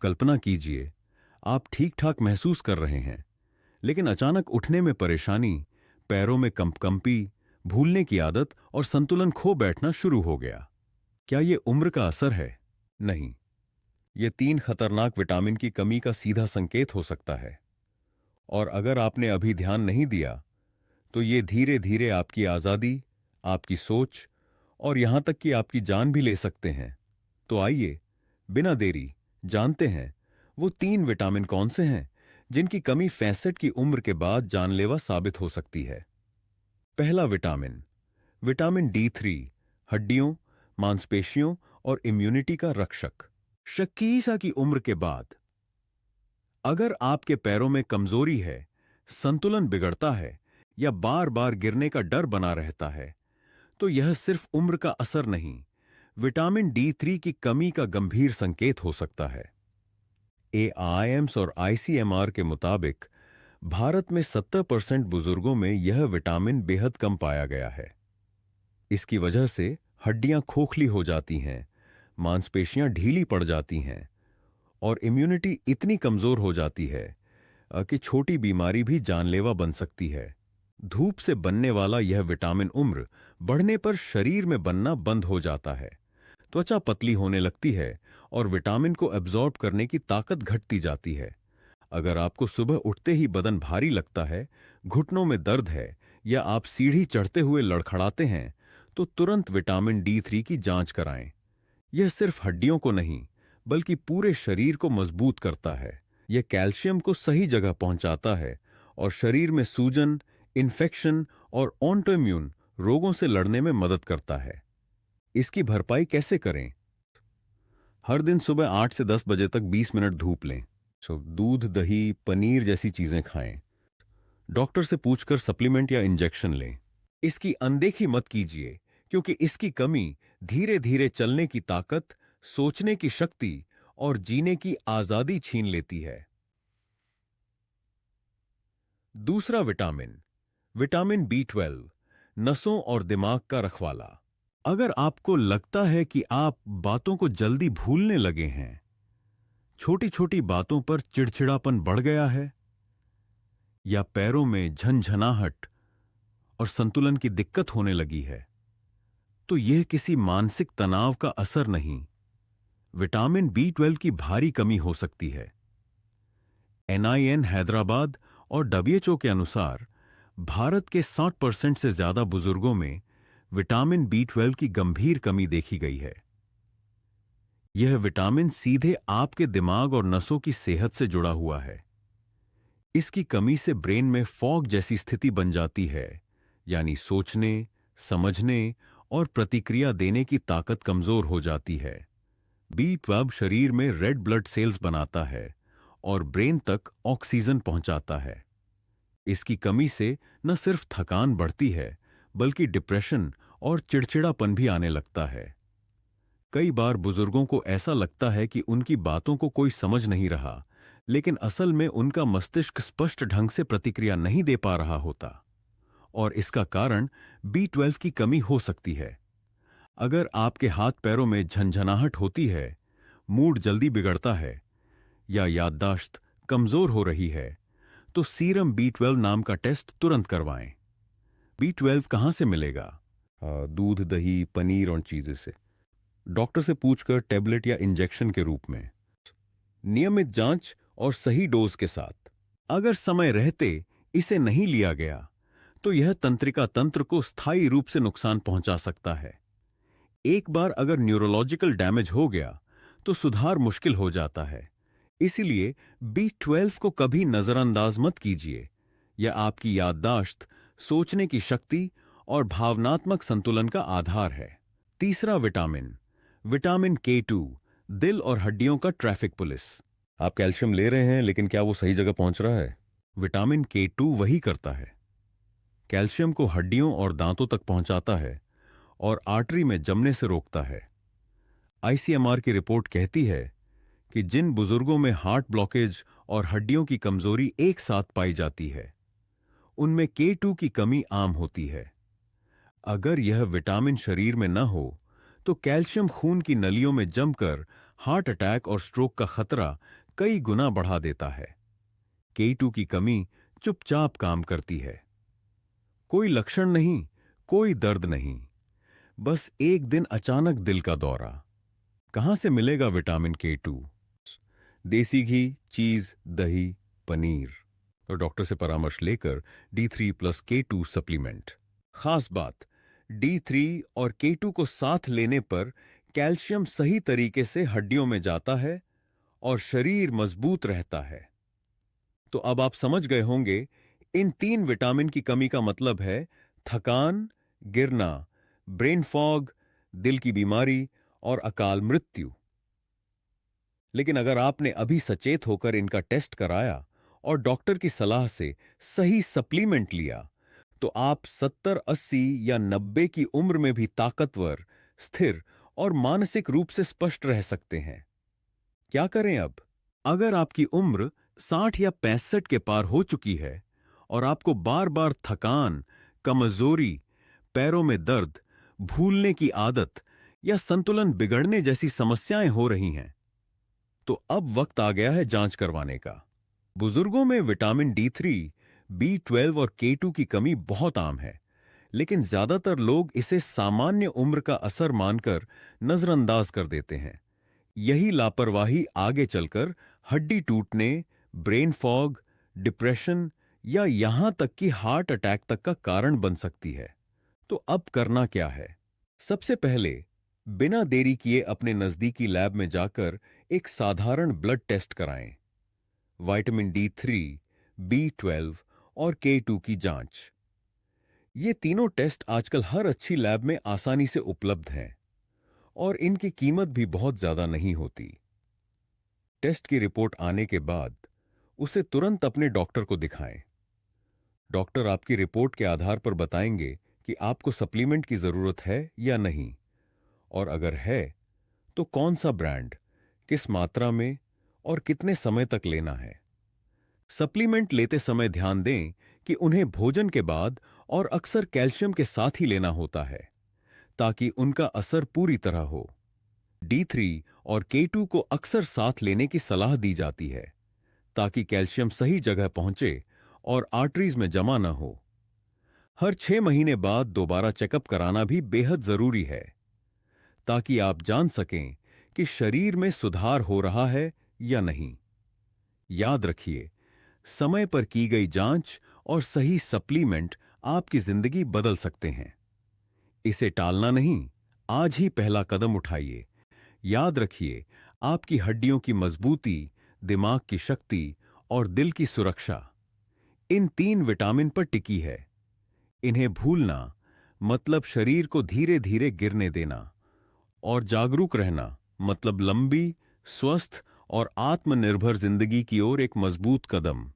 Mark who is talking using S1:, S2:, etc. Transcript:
S1: कल्पना कीजिए, आप ठीक ठाक महसूस कर रहे हैं, लेकिन अचानक उठने में परेशानी, पैरों में कंपकंपी, भूलने की आदत और संतुलन खो बैठना शुरू हो गया। क्या यह उम्र का असर है? नहीं, ये 3 खतरनाक विटामिन की कमी का सीधा संकेत हो सकता है। और अगर आपने अभी ध्यान नहीं दिया, तो ये धीरे धीरे आपकी आजादी, आपकी सोच और यहां तक कि आपकी जान भी ले सकते हैं। तो आइए, बिना देरी, जानते हैं वो 3 विटामिन कौन से हैं जिनकी कमी 65 की उम्र के बाद जानलेवा साबित हो सकती है। पहला विटामिन, विटामिन D3, हड्डियों, मांसपेशियों और इम्यूनिटी का रक्षक। 65 की उम्र के बाद अगर आपके पैरों में कमजोरी है, संतुलन बिगड़ता है या बार बार गिरने का डर बना रहता है, तो यह सिर्फ उम्र का असर नहीं, विटामिन D3 की कमी का गंभीर संकेत हो सकता है। AIIMS और ICMR के मुताबिक भारत में 70% बुजुर्गों में यह विटामिन बेहद कम पाया गया है। इसकी वजह से हड्डियां खोखली हो जाती हैं, मांसपेशियां ढीली पड़ जाती हैं और इम्यूनिटी इतनी कमजोर हो जाती है कि छोटी बीमारी भी जानलेवा बन सकती है। धूप से बनने वाला यह विटामिन उम्र बढ़ने पर शरीर में बनना बंद हो जाता है, त्वचा पतली होने लगती है और विटामिन को एब्जॉर्ब करने की ताकत घटती जाती है। अगर आपको सुबह उठते ही बदन भारी लगता है, घुटनों में दर्द है या आप सीढ़ी चढ़ते हुए लड़खड़ाते हैं, तो तुरंत विटामिन D3 की जांच कराएं। यह सिर्फ हड्डियों को नहीं, बल्कि पूरे शरीर को मजबूत करता है। यह कैल्शियम को सही जगह पहुंचाता है और शरीर में सूजन, इन्फेक्शन और ऑटोइम्यून रोगों से लड़ने में मदद करता है। इसकी भरपाई कैसे करें? हर दिन सुबह 8 से 10 बजे तक 20 मिनट धूप लें। दूध, दही, पनीर जैसी चीजें खाएं। डॉक्टर से पूछकर सप्लीमेंट या इंजेक्शन लें। इसकी अनदेखी मत कीजिए, क्योंकि इसकी कमी धीरे धीरे चलने की ताकत, सोचने की शक्ति और जीने की आजादी छीन लेती है। दूसरा विटामिन, विटामिन B12, नसों और दिमाग का रखवाला। अगर आपको लगता है कि आप बातों को जल्दी भूलने लगे हैं, छोटी छोटी बातों पर चिड़चिड़ापन बढ़ गया है, या पैरों में झंझनाहट और संतुलन की दिक्कत होने लगी है, तो यह किसी मानसिक तनाव का असर नहीं, विटामिन B12 की भारी कमी हो सकती है। NIN हैदराबाद और WHO के अनुसार भारत के 60% से ज्यादा बुजुर्गों में विटामिन B12 की गंभीर कमी देखी गई है। यह विटामिन सीधे आपके दिमाग और नसों की सेहत से जुड़ा हुआ है। इसकी कमी से ब्रेन में फॉग जैसी स्थिति बन जाती है, यानी सोचने, समझने और प्रतिक्रिया देने की ताकत कमजोर हो जाती है। B12 शरीर में रेड ब्लड सेल्स बनाता है और ब्रेन तक ऑक्सीजन पहुंचाता है। इसकी कमी से न सिर्फ थकान बढ़ती है, बल्कि डिप्रेशन और चिड़चिड़ापन भी आने लगता है। कई बार बुजुर्गों को ऐसा लगता है कि उनकी बातों को कोई समझ नहीं रहा, लेकिन असल में उनका मस्तिष्क स्पष्ट ढंग से प्रतिक्रिया नहीं दे पा रहा होता, और इसका कारण B12 की कमी हो सकती है। अगर आपके हाथ पैरों में झंझनाहट होती है, मूड जल्दी बिगड़ता है या याददाश्त कमजोर हो रही है, तो सीरम B12 नाम का टेस्ट तुरंत करवाएं। B12 कहां से मिलेगा? दूध, दही, पनीर और चीजें से। डॉक्टर से पूछकर टेबलेट या इंजेक्शन के रूप में। नियमित जांच और सही डोज के साथ। अगर समय रहते इसे नहीं लिया गया, तो यह तंत्रिका तंत्र को स्थायी रूप से नुकसान पहुंचा सकता है। एक बार अगर न्यूरोलॉजिकल डैमेज हो गया, तो सुधार मुश्किल हो जाता है। इसीलिए B12 को कभी नजरअंदाज मत कीजिए। यह आपकी याददाश्त, सोचने की शक्ति और भावनात्मक संतुलन का आधार है। तीसरा विटामिन, विटामिन K2, दिल और हड्डियों का ट्रैफिक पुलिस। आप कैल्शियम ले रहे हैं, लेकिन क्या वो सही जगह पहुंच रहा है? विटामिन K2 वही करता है। कैल्शियम को हड्डियों और दांतों तक पहुंचाता है और आर्टरी में जमने से रोकता है। ICMR की रिपोर्ट कहती है कि जिन बुजुर्गों में हार्ट ब्लॉकेज और हड्डियों की कमजोरी एक साथ पाई जाती है, उनमें K2 की कमी आम होती है। अगर यह विटामिन शरीर में न हो, तो कैल्शियम खून की नलियों में जमकर हार्ट अटैक और स्ट्रोक का खतरा कई गुना बढ़ा देता है। K2 की कमी चुपचाप काम करती है। कोई लक्षण नहीं, कोई दर्द नहीं, बस एक दिन अचानक दिल का दौरा। कहां से मिलेगा विटामिन K2? देसी घी, चीज, दही, पनीर और डॉक्टर से परामर्श लेकर D3+K2 सप्लीमेंट। खास बात, D3 और K2 को साथ लेने पर कैल्शियम सही तरीके से हड्डियों में जाता है और शरीर मजबूत रहता है। तो अब आप समझ गए होंगे, इन 3 विटामिन की कमी का मतलब है थकान, गिरना, ब्रेन फॉग, दिल की बीमारी और अकाल मृत्यु। लेकिन अगर आपने अभी सचेत होकर इनका टेस्ट कराया और डॉक्टर की सलाह से सही सप्लीमेंट लिया, तो आप 70, 80 या 90 की उम्र में भी ताकतवर, स्थिर और मानसिक रूप से स्पष्ट रह सकते हैं। क्या करें अब? अगर आपकी उम्र 60 या 65 के पार हो चुकी है और आपको बार बार थकान, कमजोरी, पैरों में दर्द, भूलने की आदत या संतुलन बिगड़ने जैसी समस्याएं हो रही हैं, तो अब वक्त आ गया है जांच करवाने का। बुजुर्गों में विटामिन D3, B12 और K2 की कमी बहुत आम है, लेकिन ज्यादातर लोग इसे सामान्य उम्र का असर मानकर नजरअंदाज कर देते हैं। यही लापरवाही आगे चलकर हड्डी टूटने, ब्रेन फॉग, डिप्रेशन या यहां तक कि हार्ट अटैक तक का कारण बन सकती है। तो अब करना क्या है? सबसे पहले बिना देरी किए अपने नजदीकी लैब में जाकर एक साधारण ब्लड टेस्ट कराएं। विटामिन D3, B12 और K2 की जांच। ये तीनों टेस्ट आजकल हर अच्छी लैब में आसानी से उपलब्ध हैं और इनकी कीमत भी बहुत ज्यादा नहीं होती। टेस्ट की रिपोर्ट आने के बाद उसे तुरंत अपने डॉक्टर को दिखाएं। डॉक्टर आपकी रिपोर्ट के आधार पर बताएंगे कि आपको सप्लीमेंट की जरूरत है या नहीं, और अगर है तो कौन सा ब्रांड, किस मात्रा में और कितने समय तक लेना है। सप्लीमेंट लेते समय ध्यान दें कि उन्हें भोजन के बाद और अक्सर कैल्शियम के साथ ही लेना होता है, ताकि उनका असर पूरी तरह हो। D3 और K2 को अक्सर साथ लेने की सलाह दी जाती है, ताकि कैल्शियम सही जगह पहुंचे और आर्टरीज में जमा न हो। हर 6 महीने बाद दोबारा चेकअप कराना भी बेहद जरूरी है, ताकि आप जान सकें कि शरीर में सुधार हो रहा है या नहीं। याद रखिए, समय पर की गई जांच और सही सप्लीमेंट आपकी जिंदगी बदल सकते हैं। इसे टालना नहीं, आज ही पहला कदम उठाइए। याद रखिए, आपकी हड्डियों की मजबूती, दिमाग की शक्ति और दिल की सुरक्षा इन 3 विटामिन पर टिकी है। इन्हें भूलना मतलब शरीर को धीरे धीरे गिरने देना, और जागरूक रहना मतलब लंबी, स्वस्थ और आत्मनिर्भर जिंदगी की ओर एक मजबूत कदम।